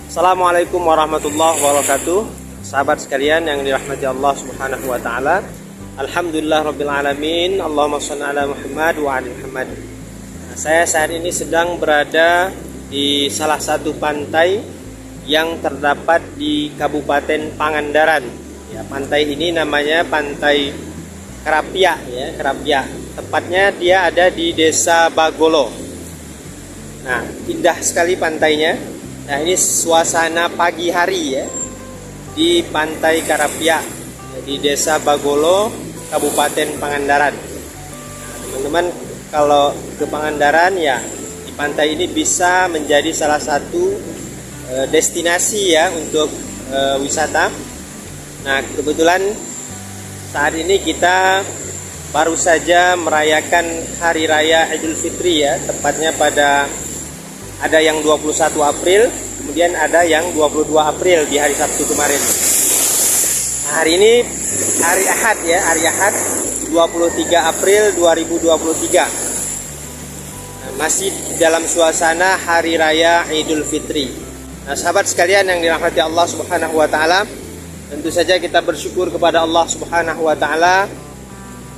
Assalamualaikum warahmatullahi wabarakatuh. Sahabat sekalian yang dirahmati Allah Subhanahu wa taala. Alhamdulillah rabbil alamin. Allahumma shalli ala Muhammad wa ali Muhammad. Saya saat ini sedang berada di salah satu pantai yang terdapat di Kabupaten Pangandaran. Ya, pantai ini namanya Pantai Karapia ya, Karapia. Tepatnya dia ada di Desa Bagolo. Nah, indah sekali pantainya. Nah, ini suasana pagi hari ya di Pantai Karapia di Desa Bagolo, Kabupaten Pangandaran. Nah, teman-teman kalau ke Pangandaran ya di pantai ini bisa menjadi salah satu destinasi ya untuk wisata. Nah, kebetulan saat ini kita baru saja merayakan Hari Raya Idul Fitri ya, tepatnya pada ada yang 21 April, kemudian ada yang 22 April di hari Sabtu kemarin. Nah, hari ini hari Ahad ya, hari Ahad 23 April 2023. Nah, masih dalam suasana Hari Raya Idul Fitri. Nah, sahabat sekalian yang dirahmati Allah Subhanahu wa taala, tentu saja kita bersyukur kepada Allah Subhanahu wa taala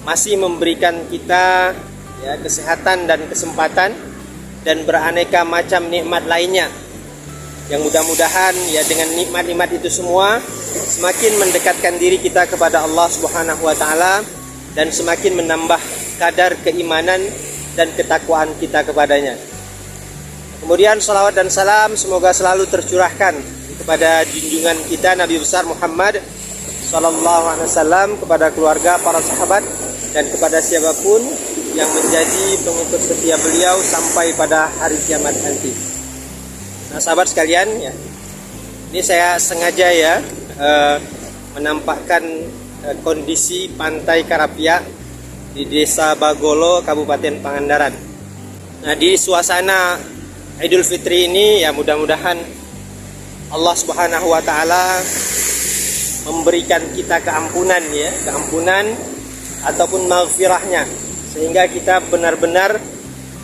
masih memberikan kita ya kesehatan dan kesempatan dan beraneka macam nikmat lainnya, yang mudah-mudahan ya dengan nikmat-nikmat itu semua semakin mendekatkan diri kita kepada Allah Subhanahu wa taala dan semakin menambah kadar keimanan dan ketakwaan kita kepadanya. Kemudian salawat dan salam semoga selalu tercurahkan kepada junjungan kita Nabi besar Muhammad sallallahu alaihi wasallam, kepada keluarga, para sahabat, dan kepada siapapun yang menjadi pengikut setia beliau sampai pada hari kiamat nanti. Nah, sahabat sekalian ya, ini saya sengaja ya menampakkan kondisi Pantai Karapia di Desa Bagolo, Kabupaten Pangandaran. Nah, di suasana Idul Fitri ini ya mudah-mudahan Allah Subhanahu wa taala memberikan kita keampunan ya, keampunan ataupun maghfirahnya, sehingga kita benar-benar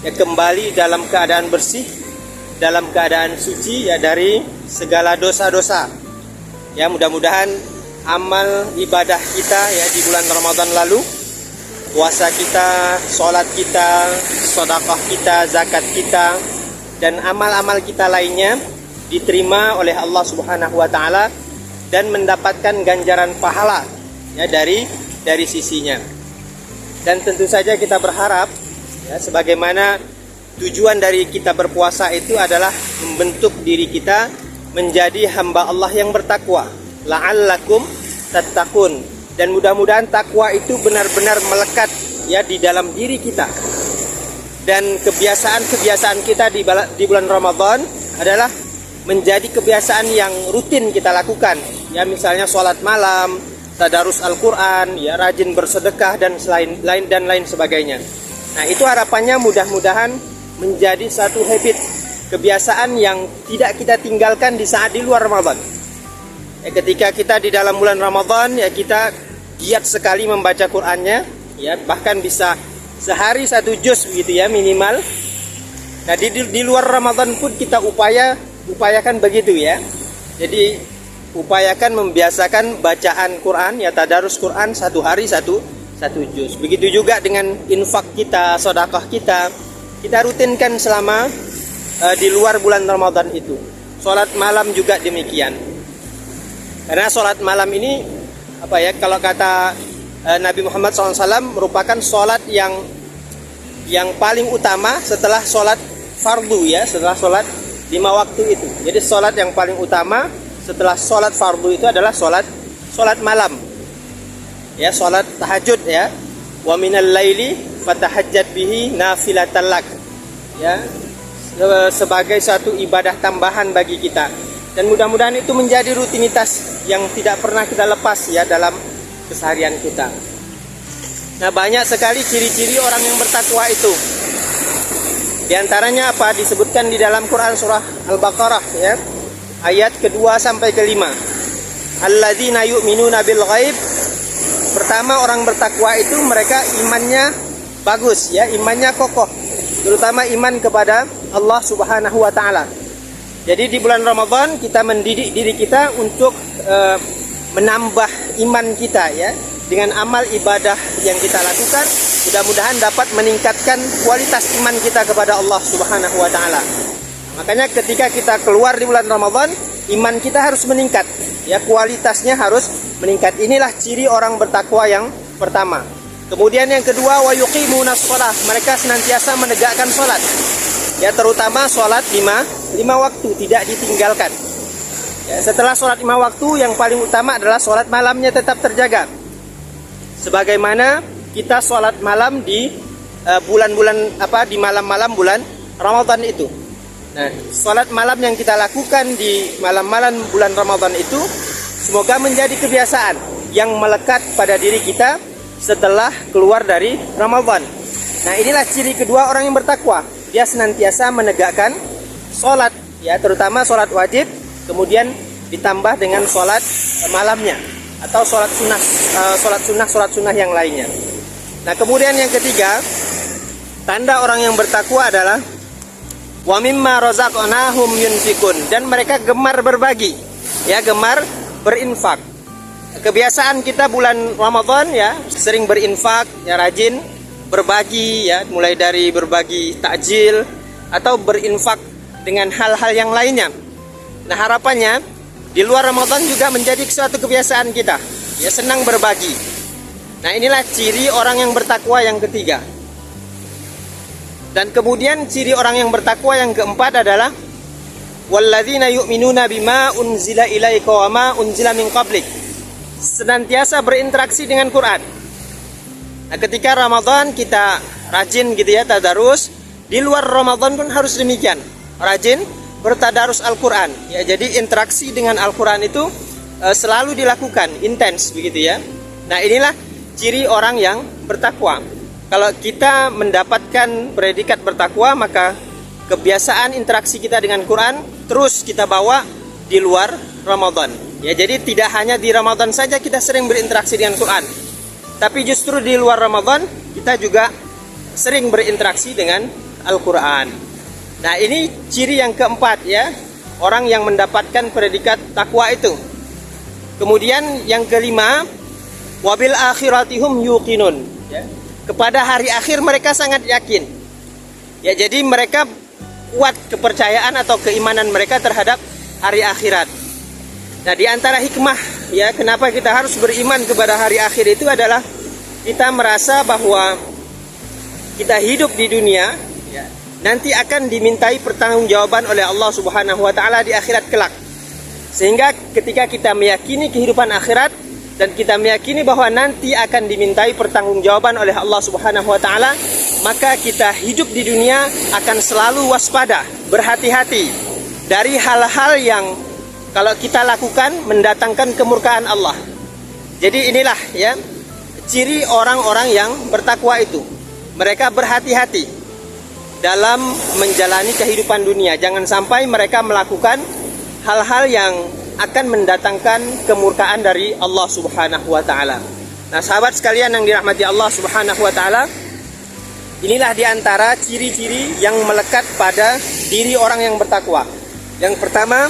ya kembali dalam keadaan bersih, dalam keadaan suci ya dari segala dosa-dosa. Ya, mudah-mudahan amal ibadah kita ya di bulan Ramadan lalu, puasa kita, sholat kita, sedekah kita, zakat kita, dan amal-amal kita lainnya diterima oleh Allah Subhanahu wa taala dan mendapatkan ganjaran pahala ya dari sisinya. Dan tentu saja kita berharap ya, sebagaimana tujuan dari kita berpuasa itu adalah membentuk diri kita menjadi hamba Allah yang bertakwa, la'allakum tattaqun, dan mudah-mudahan takwa itu benar-benar melekat ya di dalam diri kita. Dan kebiasaan-kebiasaan kita di bulan Ramadan adalah menjadi kebiasaan yang rutin kita lakukan ya, misalnya sholat malam, tadarus Al-Quran, ya rajin bersedekah dan lain sebagainya. Nah, itu harapannya mudah-mudahan menjadi satu habit, kebiasaan yang tidak kita tinggalkan di saat di luar Ramadan. Ya, ketika kita di dalam bulan Ramadan ya kita giat sekali membaca Qur'annya ya, bahkan bisa sehari 1 juz begitu ya minimal. Nah, di luar Ramadan pun kita upayakan begitu ya. Jadi upayakan membiasakan bacaan Quran ya, tadarus Quran 1 hari 1 juz. Begitu juga dengan infak kita, sedekah kita rutinkan selama di luar bulan Ramadan itu. Salat malam juga demikian. Karena salat malam ini apa ya, kalau kata Nabi Muhammad SAW merupakan salat yang paling utama setelah salat fardu ya, setelah salat 5 waktu itu. Jadi salat yang paling utama setelah sholat fardu itu adalah sholat malam ya, sholat tahajud ya, wa minal laili fatahajjat bihi nafilatan lak ya, sebagai satu ibadah tambahan bagi kita. Dan mudah-mudahan itu menjadi rutinitas yang tidak pernah kita lepas ya dalam keseharian kita. Nah, banyak sekali ciri-ciri orang yang bertakwa itu. Di antaranya apa? Disebutkan di dalam Quran surah Al-Baqarah ya, ayat kedua sampai kelima. Alladzina yu'minuna bil ghaib. Pertama, orang bertakwa itu mereka imannya bagus ya, imannya kokoh, terutama iman kepada Allah Subhanahu wa taala. Jadi di bulan Ramadan kita mendidik diri kita untuk menambah iman kita ya, dengan amal ibadah yang kita lakukan. Mudah-mudahan dapat meningkatkan kualitas iman kita kepada Allah Subhanahu wa taala. Makanya ketika kita keluar di bulan Ramadan, iman kita harus meningkat. Ya, kualitasnya harus meningkat. Inilah ciri orang bertakwa yang pertama. Kemudian yang kedua, wa yuqimunas shalah. Mereka senantiasa menegakkan salat. Ya, terutama salat lima waktu, tidak ditinggalkan. Ya, setelah salat 5 waktu, yang paling utama adalah salat malamnya tetap terjaga. Sebagaimana kita salat malam di bulan-bulan di malam-malam bulan Ramadan itu. Nah, salat malam yang kita lakukan di malam-malam bulan Ramadan itu semoga menjadi kebiasaan yang melekat pada diri kita setelah keluar dari Ramadan. Nah, inilah ciri kedua orang yang bertakwa. Dia senantiasa menegakkan salat, ya, terutama salat wajib, kemudian ditambah dengan salat malamnya atau salat sunnah yang lainnya. Nah, kemudian yang ketiga, tanda orang yang bertakwa adalah wa mimma razaqnahum yunfikun, dan mereka gemar berbagi, ya, gemar berinfak. Kebiasaan kita bulan Ramadan ya, sering berinfak, ya, rajin berbagi ya, mulai dari berbagi takjil atau berinfak dengan hal-hal yang lainnya. Nah, harapannya di luar Ramadan juga menjadi suatu kebiasaan kita, ya, senang berbagi. Nah, inilah ciri orang yang bertakwa yang ketiga. Dan kemudian ciri orang yang bertakwa yang keempat adalah walladzina yu'minuna bima unzila ilaika wa ma unzila min qablik. Senantiasa berinteraksi dengan Quran. Nah, ketika Ramadan kita rajin gitu ya tadarus, di luar Ramadan pun harus demikian. Rajin bertadarus Al-Quran. Ya, jadi interaksi dengan Al-Quran itu selalu dilakukan, intens begitu ya. Nah, inilah ciri orang yang bertakwa. Kalau kita mendapatkan predikat bertakwa, maka kebiasaan interaksi kita dengan Quran terus kita bawa di luar Ramadan. Ya, jadi tidak hanya di Ramadan saja kita sering berinteraksi dengan Quran, tapi justru di luar Ramadan kita juga sering berinteraksi dengan Al-Quran. Nah, ini ciri yang keempat ya, orang yang mendapatkan predikat takwa itu. Kemudian yang kelima, wabil akhiratihum yuqinun, ya. Kepada hari akhir mereka sangat yakin. Ya, jadi mereka kuat kepercayaan atau keimanan mereka terhadap hari akhirat. Nah, di antara hikmah ya kenapa kita harus beriman kepada hari akhir itu adalah kita merasa bahwa kita hidup di dunia ya, nanti akan dimintai pertanggungjawaban oleh Allah Subhanahu wa taala di akhirat kelak. Sehingga ketika kita meyakini kehidupan akhirat dan kita meyakini bahwa nanti akan dimintai pertanggungjawaban oleh Allah Subhanahu wa taala, maka kita hidup di dunia akan selalu waspada, berhati-hati dari hal-hal yang kalau kita lakukan mendatangkan kemurkaan Allah. Jadi inilah ya ciri orang-orang yang bertakwa itu. Mereka berhati-hati dalam menjalani kehidupan dunia. Jangan sampai mereka melakukan hal-hal yang akan mendatangkan kemurkaan dari Allah Subhanahu wa taala. Nah, sahabat sekalian yang dirahmati Allah Subhanahu wa taala, inilah diantara ciri-ciri yang melekat pada diri orang yang bertakwa. Yang pertama,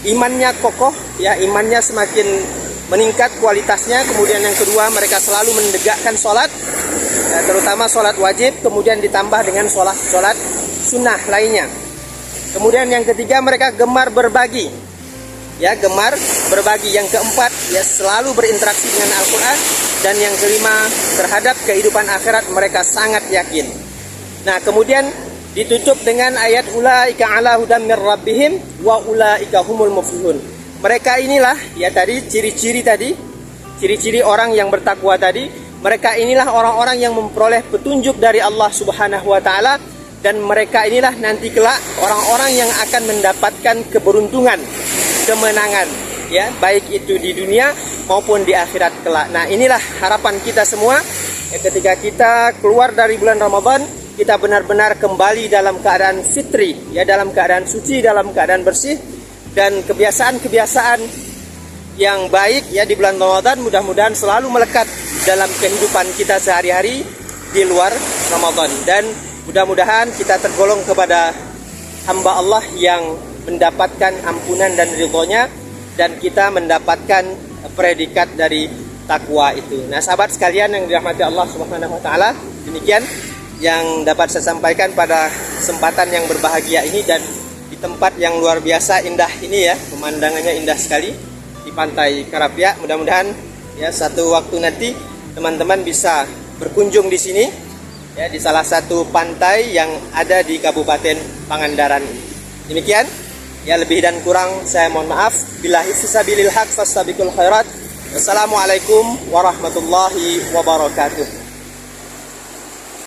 imannya kokoh, ya, imannya semakin meningkat kualitasnya. Kemudian yang kedua, mereka selalu menegakkan sholat, ya, terutama sholat wajib, kemudian ditambah dengan sholat sunnah lainnya. Kemudian yang ketiga, mereka gemar berbagi, ya, gemar berbagi. Yang keempat, ya, selalu berinteraksi dengan Al-Quran. Dan yang kelima, terhadap kehidupan akhirat mereka sangat yakin. Nah, kemudian ditutup dengan ayat ulaika ala hudam mir rabbihim wa ulaika humul muflihun. Mereka inilah ya tadi ciri-ciri orang yang bertakwa tadi. Mereka inilah orang-orang yang memperoleh petunjuk dari Allah Subhanahu wa taala, dan mereka inilah nanti kelak orang-orang yang akan mendapatkan keberuntungan, kemenangan ya, baik itu di dunia maupun di akhirat kelak. Nah, inilah harapan kita semua ya, ketika kita keluar dari bulan Ramadan, kita benar-benar kembali dalam keadaan fitri, ya, dalam keadaan suci, dalam keadaan bersih, dan kebiasaan-kebiasaan yang baik ya di bulan Ramadan mudah-mudahan selalu melekat dalam kehidupan kita sehari-hari di luar Ramadan. Dan mudah-mudahan kita tergolong kepada hamba Allah yang mendapatkan ampunan dan ridhonya, dan kita mendapatkan predikat dari takwa itu. Nah, sahabat sekalian yang dirahmati Allah Subhanahu wa taala, demikian yang dapat saya sampaikan pada kesempatan yang berbahagia ini, dan di tempat yang luar biasa indah ini ya, pemandangannya indah sekali di Pantai Karapia. Mudah-mudahan ya satu waktu nanti teman-teman bisa berkunjung di sini ya, di salah satu pantai yang ada di Kabupaten Pangandaran. Demikian ya, lebih dan kurang saya mohon maaf. Billahi fisabilil haq fastabiqul khairat. Wassalamualaikum warahmatullahi wabarakatuh.